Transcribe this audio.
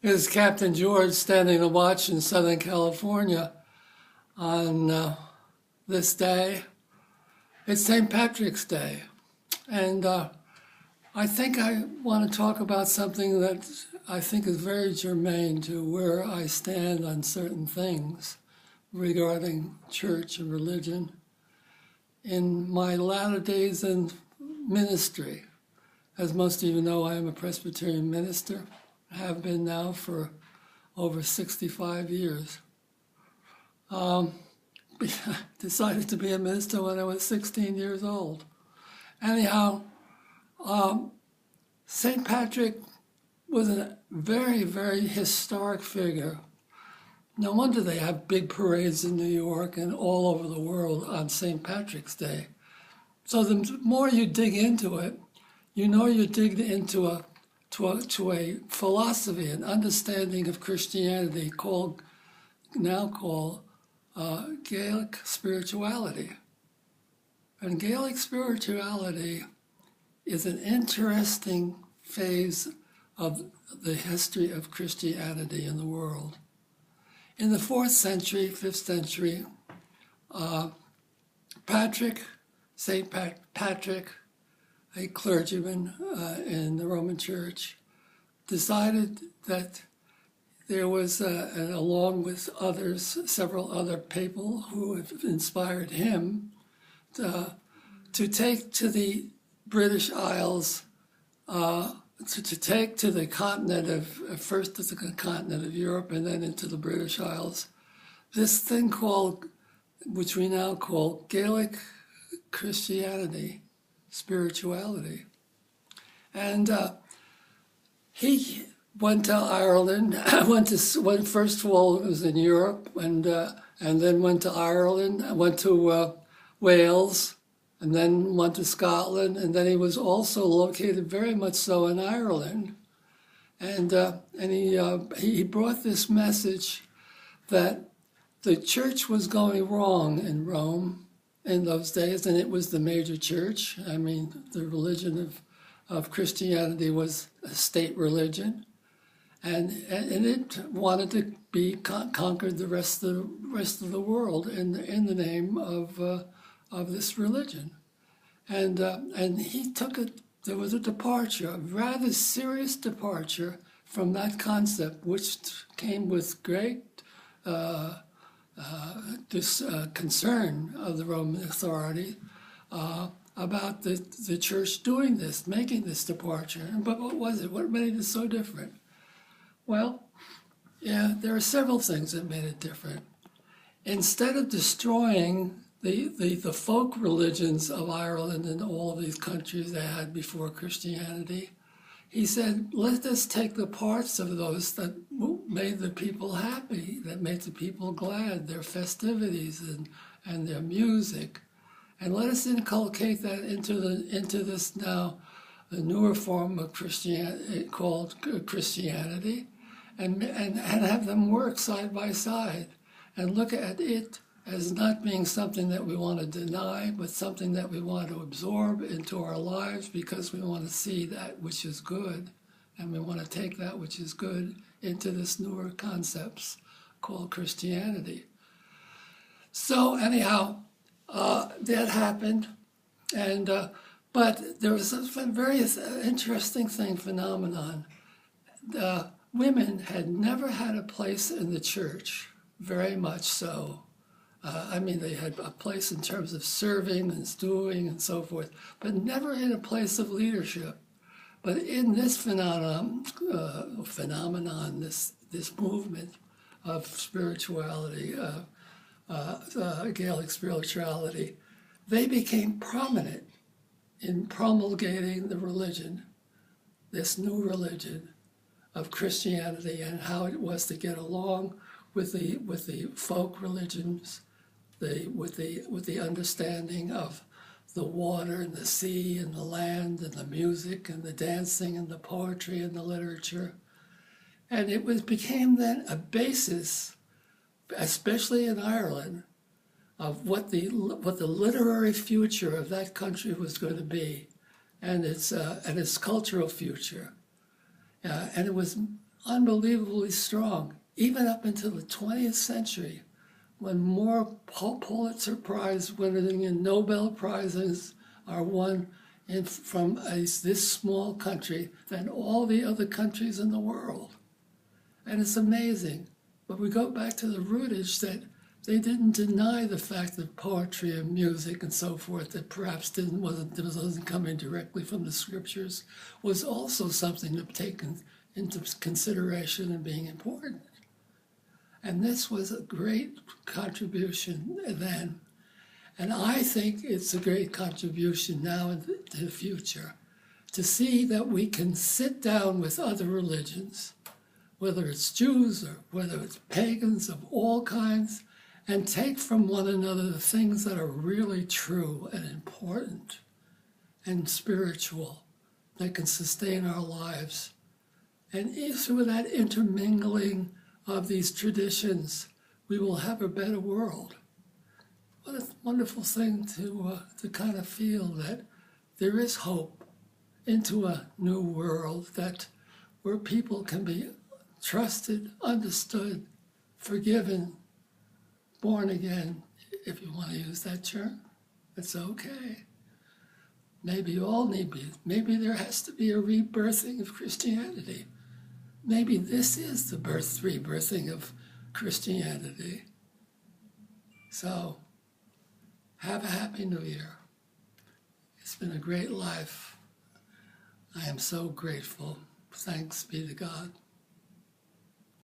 Is Captain George standing the watch in Southern California on this day. It's St. Patrick's Day. And I think I want to talk about something that I think is very germane to where I stand on certain things regarding church and religion. In my latter days in ministry, as most of you know, I am a Presbyterian minister. I have been now for over 65 years. Decided to be a minister when I was 16 years old. Anyhow, St. Patrick was a very, very historic figure. No wonder they have big parades in New York and all over the world on St. Patrick's Day. So the more you dig into it, you know you dig into a philosophy, an understanding of Christianity now called Gaelic spirituality. And Gaelic spirituality is an interesting phase of the history of Christianity in the world. In the 4th century, 5th century, St. Patrick, a clergyman in the Roman Church, decided that there was, along with several other people who have inspired him, to take to the British Isles, to take to the continent first to the continent of Europe and then into the British Isles, this thing which we now call Gaelic Christianity, spirituality. And he went to Ireland, went first of all, it was in Europe, and then went to Ireland, went to Wales, and then went to Scotland, and then he was also located very much so in Ireland. And he brought this message that the church was going wrong in Rome in those days, and it was the major church. I mean, the religion of Christianity was a state religion, and it wanted to be conquered the rest of the world in the name of this religion, and he took it. There was a departure, a rather serious departure from that concept, which came with great concern of the Roman authority about the church doing this, making this departure. But what was it? What made it so different? Well, yeah, there are several things that made it different. Instead of destroying the folk religions of Ireland and all of these countries they had before Christianity, he said, let us take the parts of those that made the people happy, that made the people glad, their festivities and their music, and let us inculcate that into this now a newer form of Christianity called Christianity, and have them work side by side and look at it as not being something that we want to deny, but something that we want to absorb into our lives because we want to see that which is good, and we want to take that which is good into this newer concepts called Christianity. So anyhow, that happened, and but there was a very interesting phenomenon. Women had never had a place in the church, very much so. I mean, they had a place in terms of serving and stewing and so forth, but never in a place of leadership. But in this phenomenon, this movement of spirituality, Gaelic spirituality, they became prominent in promulgating the religion, this new religion of Christianity, and how it was to get along with the folk religions, with the understanding of the water and the sea and the land and the music and the dancing and the poetry and the literature. And it became then a basis, especially in Ireland, of what the literary future of that country was going to be, and its cultural future. And it was unbelievably strong, even up until the 20th century, when more Pulitzer Prize winning and Nobel Prizes are won from this small country than all the other countries in the world. And it's amazing. But we go back to the rootage that they didn't deny the fact that poetry and music and so forth that perhaps wasn't coming directly from the scriptures was also something to take into consideration and being important. And this was a great contribution then. And I think it's a great contribution now into the future to see that we can sit down with other religions, whether it's Jews or whether it's pagans of all kinds, and take from one another the things that are really true and important and spiritual that can sustain our lives. And through that intermingling of these traditions, we will have a better world. What a wonderful thing to kind of feel that there is hope into a new world where people can be trusted, understood, forgiven, born again, if you want to use that term. It's okay. Maybe all maybe there has to be a rebirthing of Christianity. Maybe this is the rebirthing of Christianity. So, have a happy new year. It's been a great life. I am so grateful. Thanks be to God.